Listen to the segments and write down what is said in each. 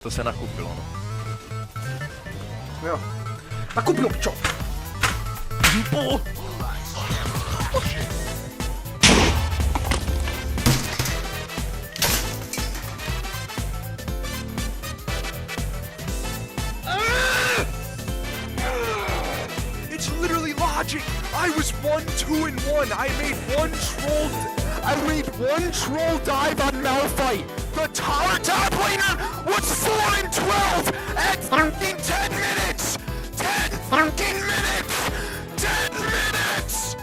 To se nakupilo, no. Jo. Nakupilo, pičo! It's literally logic. I was 1, 2, and 1. I made one troll dive on Malphite. The top laner was 4 and 12 at fucking 10 minutes. 10 fucking minutes. 10 minutes.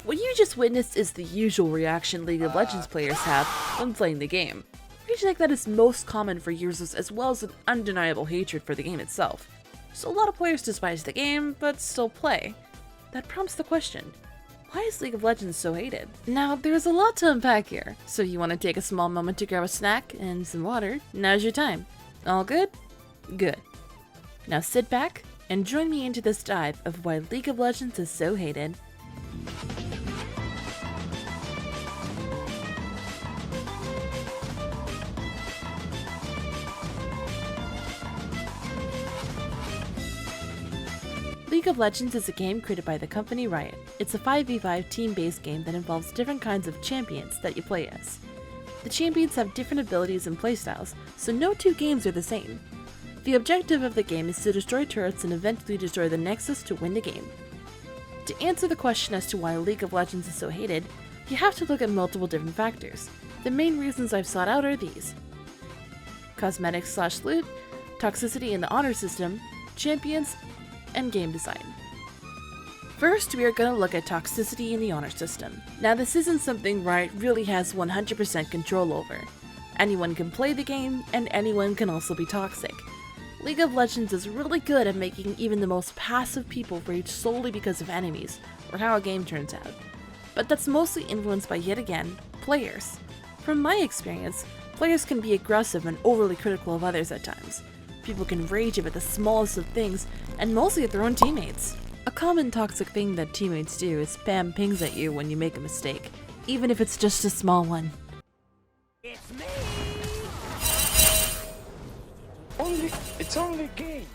What you just witnessed is the usual reaction League of Legends players have when playing the game. Rage like that is most common for users as well as an undeniable hatred for the game itself. So a lot of players despise the game, but still play. That prompts the question, why is League of Legends so hated? Now, there's a lot to unpack here, so you want to take a small moment to grab a snack and some water, now's your time. All good? Good. Now sit back and join me into this dive of why League of Legends is so hated. League of Legends is a game created by the company Riot. It's a 5v5 team-based game that involves different kinds of champions that you play as. The champions have different abilities and playstyles, so no two games are the same. The objective of the game is to destroy turrets and eventually destroy the Nexus to win the game. To answer the question as to why League of Legends is so hated, you have to look at multiple different factors. The main reasons I've sought out are these: cosmetics/loot, toxicity in the honor system, champions, and game design. First, we are going to look at toxicity in the honor system. Now, this isn't something Riot really has 100% control over. Anyone can play the game, and anyone can also be toxic. League of Legends is really good at making even the most passive people rage solely because of enemies, or how a game turns out. But that's mostly influenced by, yet again, players. From my experience, players can be aggressive and overly critical of others at times. People can rage about the smallest of things, and mostly at their own teammates. A common toxic thing that teammates do is spam pings at you when you make a mistake, even if it's just a small one. It's me! It's only a game!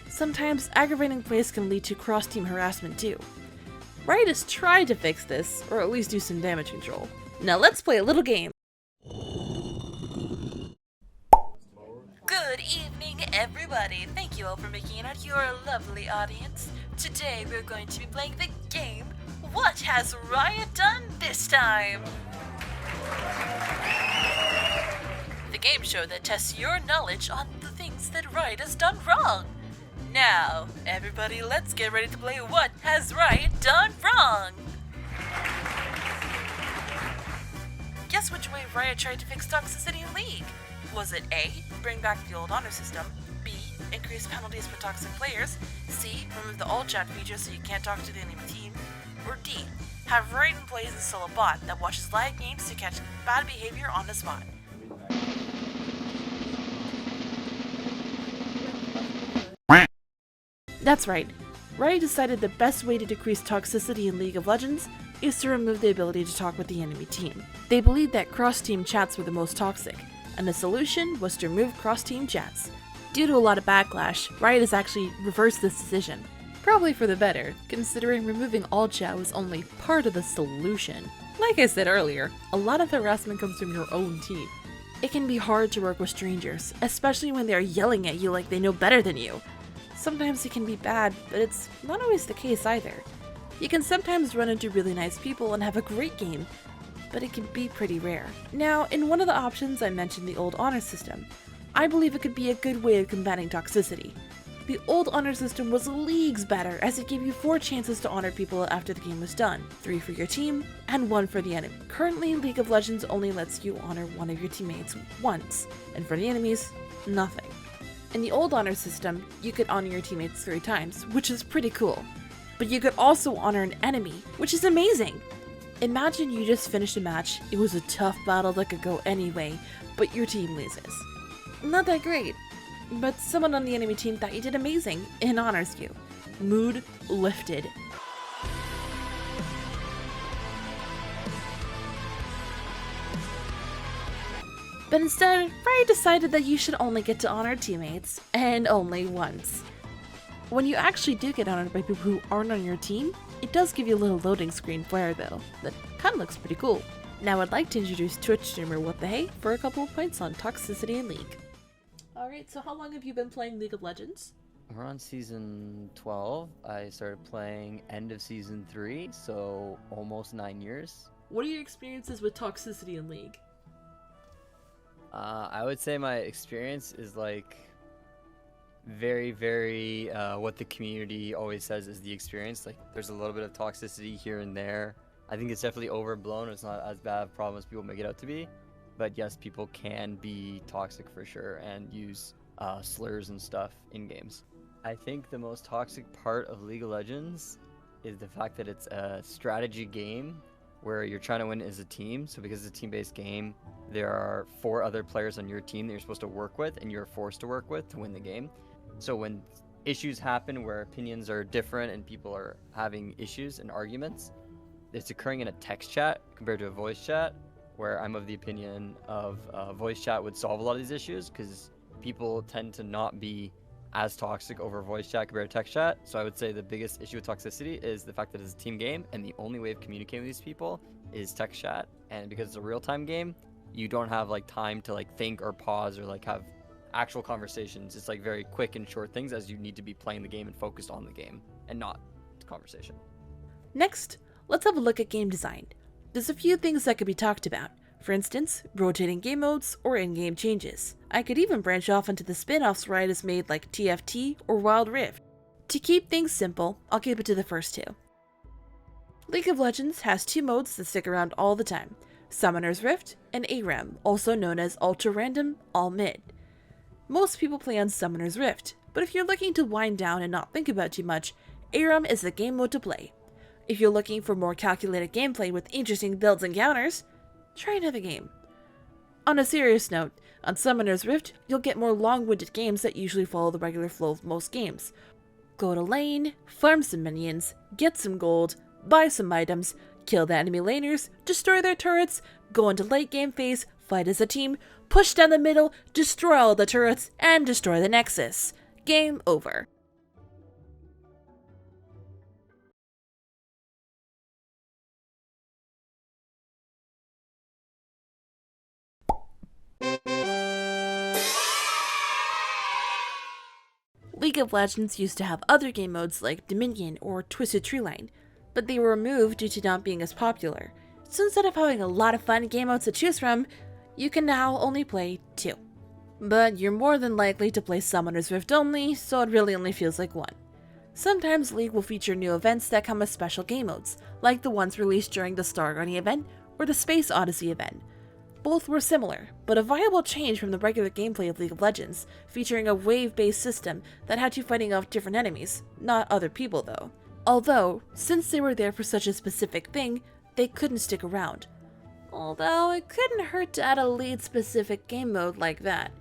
Sometimes aggravating plays can lead to cross-team harassment too. Riot has tried to fix this, or at least do some damage control. Now let's play a little game. Good evening, everybody. Thank you all for making it out. You're a lovely audience. Today we're going to be playing the game, What Has Riot Done This Time? The game show that tests your knowledge on the things that Riot has done wrong. Now, everybody, let's get ready to play What Has Riot Done Wrong? Guess which way Riot tried to fix toxicity in League? Was it A, bring back the old honor system, B, increase penalties for toxic players, C, remove the all chat feature so you can't talk to the enemy team, or D, have Riot employees install a bot that watches live games to catch bad behavior on the spot? That's right. Riot decided the best way to decrease toxicity in League of Legends is to remove the ability to talk with the enemy team. They believed that cross-team chats were the most toxic, and the solution was to remove cross-team chats. Due to a lot of backlash, Riot has actually reversed this decision. Probably for the better, considering removing all chat was only part of the solution. Like I said earlier, a lot of harassment comes from your own team. It can be hard to work with strangers, especially when they are yelling at you like they know better than you. Sometimes it can be bad, but it's not always the case either. You can sometimes run into really nice people and have a great game, but it can be pretty rare. Now, in one of the options I mentioned the old honor system. I believe it could be a good way of combating toxicity. The old honor system was leagues better, as it gave you 4 chances to honor people after the game was done, 3 for your team, and 1 for the enemy. Currently, League of Legends only lets you honor one of your teammates once, and for the enemies, nothing. In the old honor system, you could honor your teammates 3 times, which is pretty cool. But you could also honor an enemy, which is amazing! Imagine you just finished a match, it was a tough battle that could go anyway, but your team loses. Not that great, but someone on the enemy team thought you did amazing and honors you. Mood lifted. But instead, Riot decided that you should only get to honor teammates, and only once. When you actually do get honored by people who aren't on your team, it does give you a little loading screen flare though, that kinda looks pretty cool. Now I'd like to introduce Twitch streamer WhatTheHay for a couple of points on toxicity in League. Alright, so how long have you been playing League of Legends? We're on season 12. I started playing end of season 3, so almost 9 years. What are your experiences with toxicity in League? I would say my experience is like very what the community always says is the experience. Like there's a little bit of toxicity here and there. I think it's definitely overblown. It's not as bad of a problem as people make it out to be. But yes, people can be toxic for sure and use slurs and stuff in games. I think the most toxic part of League of Legends is the fact that it's a strategy game where you're trying to win as a team. So because it's a team-based game, there are 4 other players on your team that you're supposed to work with and you're forced to work with to win the game. So when issues happen where opinions are different and people are having issues and arguments, it's occurring in a text chat compared to a voice chat, where I'm of the opinion of voice chat would solve a lot of these issues because people tend to not be as toxic over voice chat compared to text chat. So I would say the biggest issue with toxicity is the fact that it's a team game and the only way of communicating with these people is text chat. And because it's a real-time game, you don't have like time to like think or pause or like have actual conversations. It's like very quick and short things as you need to be playing the game and focused on the game and not the conversation. Next, let's have a look at game design. There's a few things that could be talked about. For instance, rotating game modes or in-game changes. I could even branch off into the spin-offs Riot has made like TFT or Wild Rift. To keep things simple, I'll keep it to the first 2. League of Legends has 2 modes that stick around all the time. Summoner's Rift and ARAM, also known as Ultra Random All Mid. Most people play on Summoner's Rift, but if you're looking to wind down and not think about too much, ARAM is the game mode to play. If you're looking for more calculated gameplay with interesting builds and counters, try another game. On a serious note, on Summoner's Rift, you'll get more long-winded games that usually follow the regular flow of most games. Go to lane, farm some minions, get some gold, buy some items, kill the enemy laners, destroy their turrets, go into late game phase, fight as a team, push down the middle, destroy all the turrets, and destroy the Nexus. Game over. League of Legends used to have other game modes like Dominion or Twisted Treeline, but they were removed due to not being as popular. So instead of having a lot of fun game modes to choose from, you can now only play 2. But you're more than likely to play Summoner's Rift only, so it really only feels like 1. Sometimes League will feature new events that come with special game modes, like the ones released during the Star Guardian event or the Space Odyssey event. Both were similar, but a viable change from the regular gameplay of League of Legends, featuring a wave-based system that had you fighting off different enemies, not other people though. Although, since they were there for such a specific thing, they couldn't stick around. Although, it couldn't hurt to add a lead-specific game mode like that.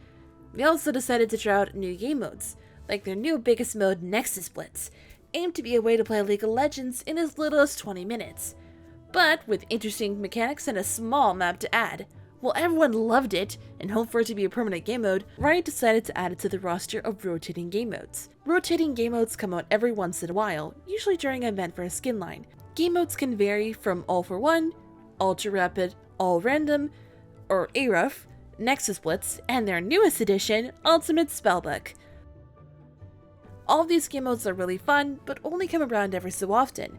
They also decided to try out new game modes, like their new biggest mode Nexus Blitz, aimed to be a way to play League of Legends in as little as 20 minutes. But with interesting mechanics and a small map to add. While everyone loved it, and hoped for it to be a permanent game mode, Riot decided to add it to the roster of rotating game modes. Rotating game modes come out every once in a while, usually during an event for a skin line. Game modes can vary from All for One, Ultra Rapid, All Random, or ARUF, Nexus Blitz, and their newest edition, Ultimate Spellbook. All of these game modes are really fun, but only come around every so often.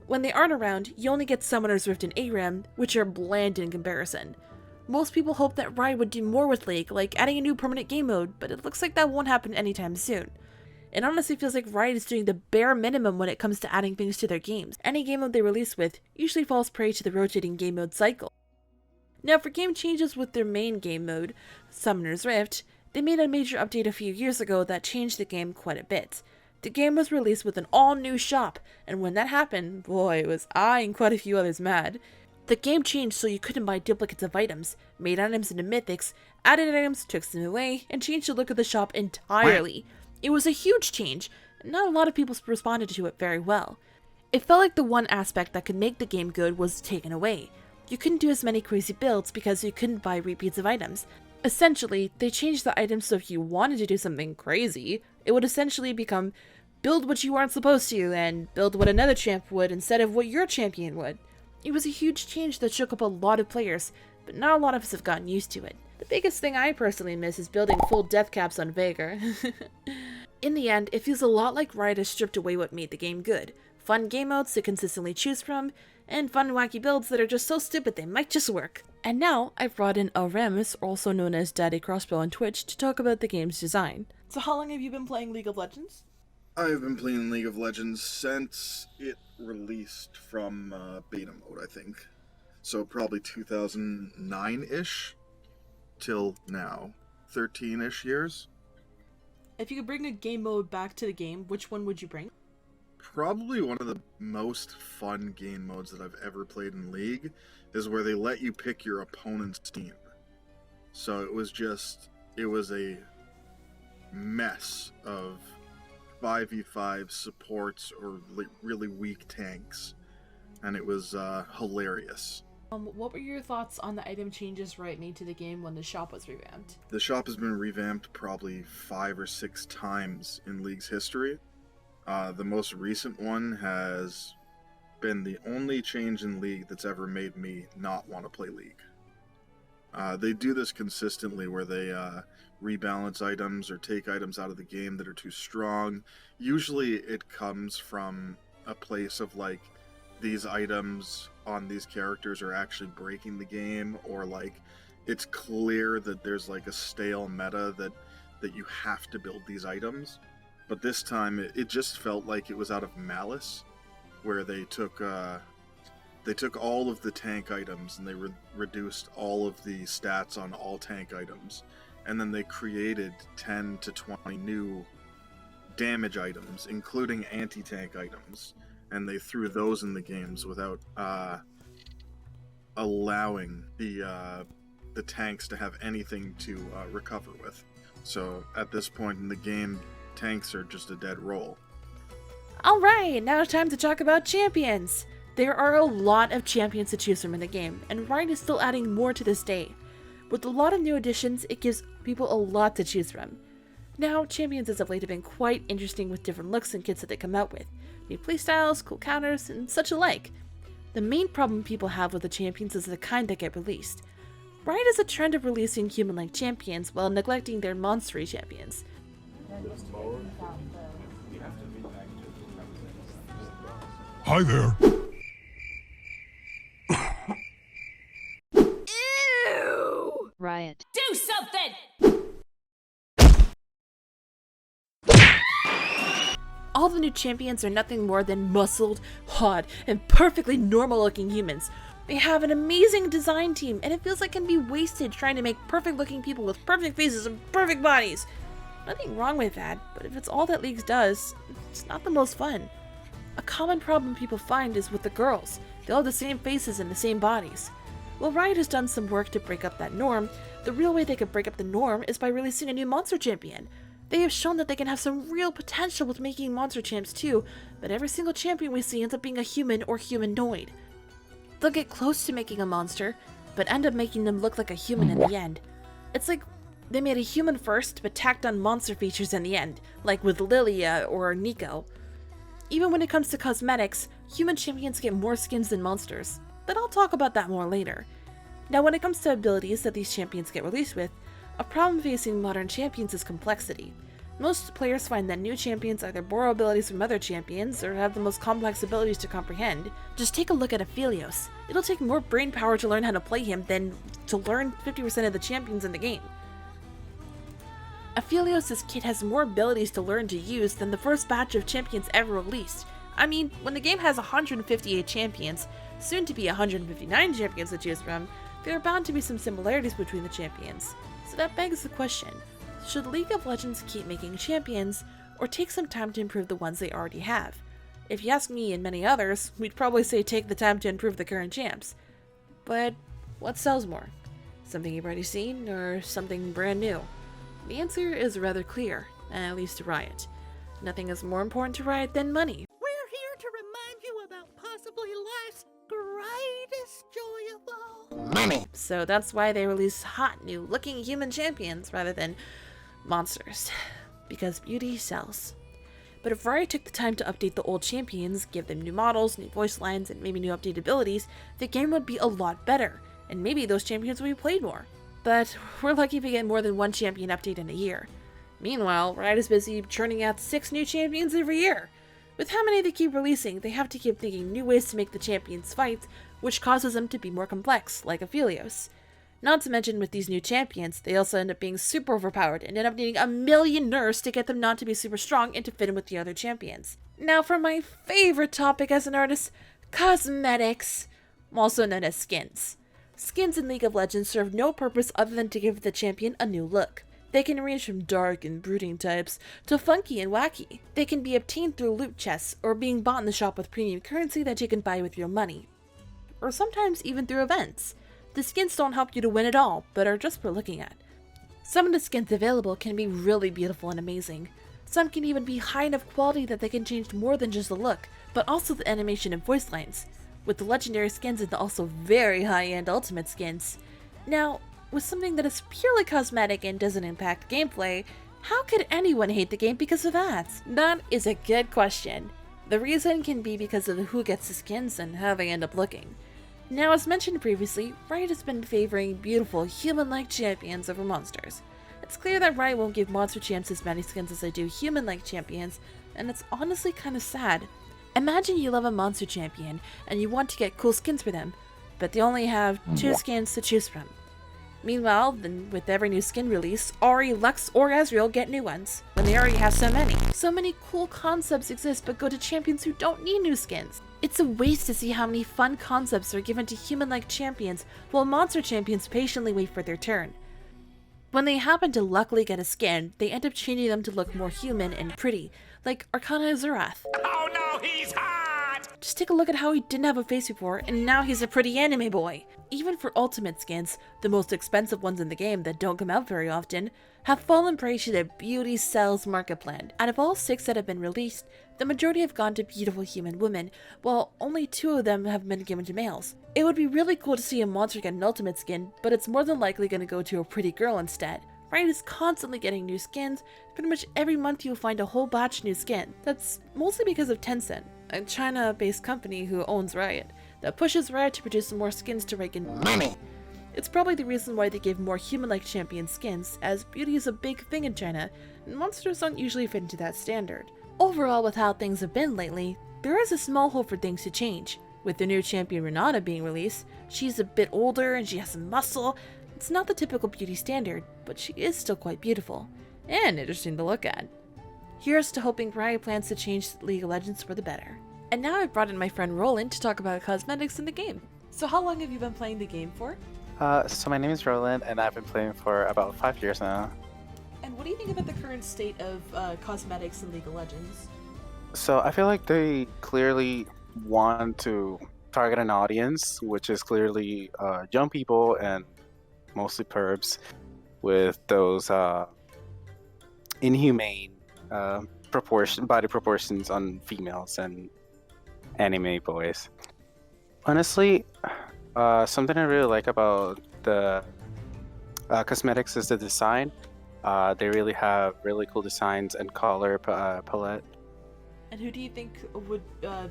When they aren't around, you only get Summoner's Rift and ARAM, which are bland in comparison. Most people hope that Riot would do more with League, like adding a new permanent game mode, but it looks like that won't happen anytime soon. It honestly feels like Riot is doing the bare minimum when it comes to adding things to their games. Any game mode they release with usually falls prey to the rotating game mode cycle. Now for game changes with their main game mode, Summoner's Rift, they made a major update a few years ago that changed the game quite a bit. the game was released with an all-new shop, and when that happened, boy, was I and quite a few others mad. The game changed so you couldn't buy duplicates of items, made items into mythics, added items, took them away, and changed the look of the shop entirely. It was a huge change, and not a lot of people responded to it very well. It felt like the one aspect that could make the game good was taken away. You couldn't do as many crazy builds because you couldn't buy repeats of items. Essentially, they changed the items so if you wanted to do something crazy, it would essentially become build what you weren't supposed to and build what another champ would instead of what your champion would. It was a huge change that shook up a lot of players, but not a lot of us have gotten used to it. The biggest thing I personally miss is building full death caps on Veigar. In the end, it feels a lot like Riot has stripped away what made the game good. Fun game modes to consistently choose from, and fun wacky builds that are just so stupid they might just work. And now, I've brought in Remus, also known as Daddycrossbow on Twitch, to talk about the game's design. So how long have you been playing League of Legends? I've been playing League of Legends since it released from beta mode, I think. So probably 2009-ish till now. 13-ish years. If you could bring a game mode back to the game, which one would you bring? Probably one of the most fun game modes that I've ever played in League is where they let you pick your opponent's team. So it was a mess of 5v5 supports or really weak tanks, and it was hilarious. What were your thoughts on the item changes Riot made to the game when the shop was revamped? The shop has been revamped probably 5 or 6 times in League's history. The most recent one has been the only change in League that's ever made me not want to play League. They do this consistently where they rebalance items or take items out of the game that are too strong. Usually it comes from a place of like, these items on these characters are actually breaking the game, or like it's clear that there's like a stale meta that you have to build these items. But this time it just felt like it was out of malice, where they took all of the tank items and they reduced all of the stats on all tank items, and then they created 10 to 20 new damage items, including anti-tank items, and they threw those in the games without allowing the tanks to have anything to recover with. So at this point in the game, tanks are just a dead roll. Alright, now it's time to talk about champions! There are a lot of champions to choose from in the game, and Riot is still adding more to this day. With a lot of new additions, it gives people a lot to choose from. Now, champions as of late have been quite interesting with different looks and kits that they come out with. New playstyles, cool counters, and such alike. The main problem people have with the champions is the kind that get released. Riot has a trend of releasing human-like champions while neglecting their monstery champions. Hi there. Ew! Riot. Do something! All the new champions are nothing more than muscled, hot, and perfectly normal-looking humans. They have an amazing design team, and it feels like it can be wasted trying to make perfect-looking people with perfect faces and perfect bodies. Nothing wrong with that, but if it's all that League does, it's not the most fun. A common problem people find is with the girls. They all have the same faces and the same bodies. While Riot has done some work to break up that norm, the real way they could break up the norm is by releasing a new monster champion. They have shown that they can have some real potential with making monster champs too, but every single champion we see ends up being a human or humanoid. They'll get close to making a monster, but end up making them look like a human in the end. It's like they made a human first, but tacked on monster features in the end, like with Lilia or Nico. Even when it comes to cosmetics, human champions get more skins than monsters, but I'll talk about that more later. Now when it comes to abilities that these champions get released with, a problem facing modern champions is complexity. Most players find that new champions either borrow abilities from other champions or have the most complex abilities to comprehend. Just take a look at Aphelios. It'll take more brain power to learn how to play him than to learn 50% of the champions in the game. Aphelios' kit has more abilities to learn to use than the first batch of champions ever released. I mean, when the game has 158 champions, soon to be 159 champions to choose from, there are bound to be some similarities between the champions. So that begs the question, should League of Legends keep making champions, or take some time to improve the ones they already have. If you ask me and many others, we'd probably say take the time to improve the current champs. But what sells more? Something you've already seen, or something brand new? The answer is rather clear, at least to Riot. Nothing is more important to Riot than money. We're here to remind you about possibly life's greatest joy of all. Money! So that's why they release hot, new-looking human champions rather than monsters. Because beauty sells. But if Riot took the time to update the old champions, give them new models, new voice lines, and maybe new updated abilities, the game would be a lot better, and maybe those champions would be played more. But we're lucky if we get more than one champion update in a year. Meanwhile, Riot is busy churning out 6 new champions every year. With how many they keep releasing, they have to keep thinking new ways to make the champions fight, which causes them to be more complex, like Aphelios. Not to mention, with these new champions, they also end up being super overpowered and end up needing a million nerfs to get them not to be super strong and to fit in with the other champions. Now for my favorite topic as an artist, cosmetics, also known as skins. Skins in League of Legends serve no purpose other than to give the champion a new look. They can range from dark and brooding types to funky and wacky. They can be obtained through loot chests or being bought in the shop with premium currency that you can buy with your money. Or sometimes even through events. The skins don't help you to win at all, but are just for looking at. Some of the skins available can be really beautiful and amazing. Some can even be high enough quality that they can change more than just the look, but also the animation and voice lines, with the legendary skins and the also very high-end ultimate skins. Now, with something that is purely cosmetic and doesn't impact gameplay, how could anyone hate the game because of that? That is a good question. The reason can be because of who gets the skins and how they end up looking. Now, as mentioned previously, Riot has been favoring beautiful, human-like champions over monsters. It's clear that Riot won't give monster champs as many skins as they do human-like champions, and it's honestly kind of sad. Imagine you love a monster champion, and you want to get cool skins for them, but they only have 2 skins to choose from. Meanwhile, then with every new skin release, Ahri, Lux, or Ezreal get new ones, when they already have so many. So many cool concepts exist but go to champions who don't need new skins. It's a waste to see how many fun concepts are given to human-like champions while monster champions patiently wait for their turn. When they happen to luckily get a skin, they end up changing them to look more human and pretty, like Arcana Xerath. Oh no, he's hot! Just take a look at how he didn't have a face before, and now he's a pretty anime boy. Even for ultimate skins, the most expensive ones in the game that don't come out very often, have fallen prey to the beauty sells market plan. Out of all 6 that have been released, the majority have gone to beautiful human women, while only 2 of them have been given to males. It would be really cool to see a monster get an ultimate skin, but it's more than likely going to go to a pretty girl instead. Riot is constantly getting new skins. Pretty much every month you'll find a whole batch new skin. That's mostly because of Tencent, a China-based company who owns Riot, that pushes Riot to produce more skins to rake in money. It's probably the reason why they give more human-like champion skins, as beauty is a big thing in China, and monsters don't usually fit into that standard. Overall, with how things have been lately, there is a small hope for things to change. With the new champion Renata being released, she's a bit older and she has some muscle. It's not the typical beauty standard, but she is still quite beautiful, and interesting to look at. Here's to hoping Riot plans to change League of Legends for the better. And now I've brought in my friend Roland to talk about cosmetics in the game. So how long have you been playing the game for? So my name is Roland, and I've been playing for about 5 years now. And what do you think about the current state of cosmetics in League of Legends? So I feel like they clearly want to target an audience, which is clearly young people and mostly pervs, with those inhumane body proportions on females and anime boys. Honestly, something I really like about the cosmetics is the design. They really have really cool designs and color palette. And who do you think would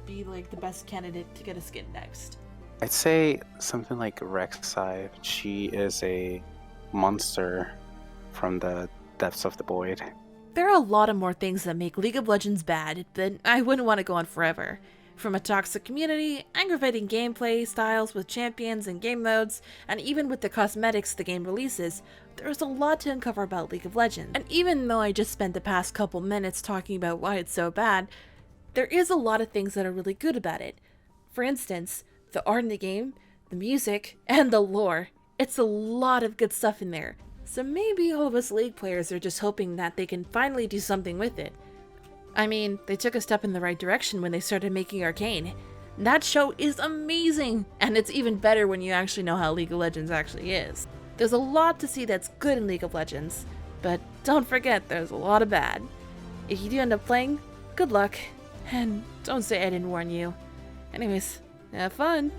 be like the best candidate to get a skin next? I'd say something like Rek'Sai. She is a monster from the depths of the void. There are a lot of more things that make League of Legends bad, but I wouldn't want to go on forever. From a toxic community, aggravating gameplay styles with champions and game modes, and even with the cosmetics the game releases, there's a lot to uncover about League of Legends. And even though I just spent the past couple minutes talking about why it's so bad, there is a lot of things that are really good about it. For instance, the art in the game, the music, and the lore. It's a lot of good stuff in there. So maybe all of us League players are just hoping that they can finally do something with it. I mean, they took a step in the right direction when they started making Arcane. That show is amazing, and it's even better when you actually know how League of Legends actually is. There's a lot to see that's good in League of Legends, but don't forget there's a lot of bad. If you do end up playing, good luck, and don't say I didn't warn you. Anyways, have fun!